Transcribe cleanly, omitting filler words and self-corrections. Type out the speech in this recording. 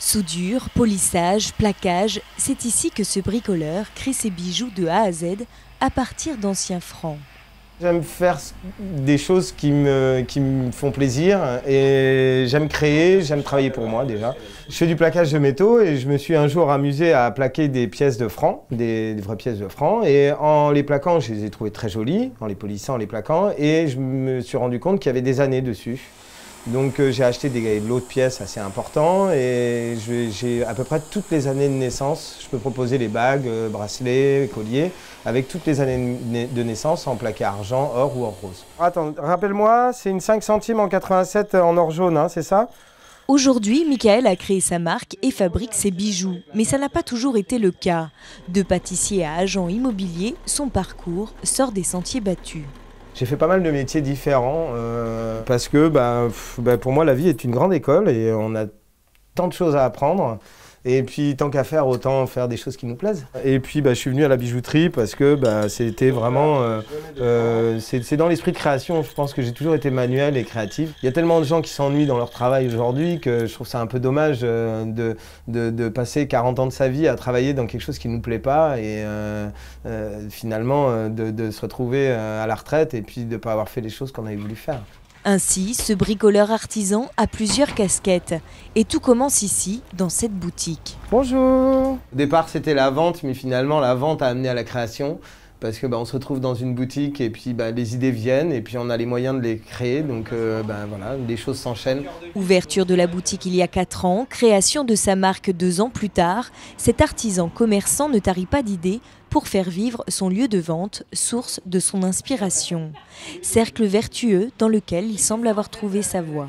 Soudure, polissage, plaquage, c'est ici que ce bricoleur crée ses bijoux de A à Z à partir d'anciens francs. J'aime faire des choses qui me font plaisir et j'aime créer, j'aime travailler pour moi déjà. Je fais du plaquage de métaux et je me suis un jour amusé à plaquer des pièces de francs, des vraies pièces de francs. Et en les plaquant, je les ai trouvées très jolies, en les polissant, en les plaquant, et je me suis rendu compte qu'il y avait des années dessus. Donc j'ai acheté des lots de pièces assez importants et j'ai à peu près toutes les années de naissance. Je peux proposer les bagues, bracelets, colliers, avec toutes les années de naissance en plaqué argent, or ou or rose. Attends, rappelle-moi, c'est une 5 centimes en 87 en or jaune, hein, c'est ça ? Aujourd'hui, Michael a créé sa marque et fabrique ses bijoux. Mais ça n'a pas toujours été le cas. De pâtissier à agent immobilier, son parcours sort des sentiers battus. J'ai fait pas mal de métiers différents parce que pour moi la vie est une grande école et on a tant de choses à apprendre. Et puis tant qu'à faire, autant faire des choses qui nous plaisent. Et puis je suis venu à la bijouterie parce que c'était vraiment... c'est dans l'esprit de création, je pense que j'ai toujours été manuel et créatif. Il y a tellement de gens qui s'ennuient dans leur travail aujourd'hui que je trouve ça un peu dommage de passer 40 ans de sa vie à travailler dans quelque chose qui ne nous plaît pas et finalement de se retrouver à la retraite et puis de ne pas avoir fait les choses qu'on avait voulu faire. Ainsi, ce bricoleur artisan a plusieurs casquettes. Et tout commence ici, dans cette boutique. Bonjour. Au départ, c'était la vente, mais finalement, la vente a amené à la création. Parce que on se retrouve dans une boutique et puis les idées viennent et puis on a les moyens de les créer. Donc voilà, les choses s'enchaînent. Ouverture de la boutique il y a 4 ans, création de sa marque 2 ans plus tard, cet artisan commerçant ne tarit pas d'idées pour faire vivre son lieu de vente, source de son inspiration. Cercle vertueux dans lequel il semble avoir trouvé sa voie.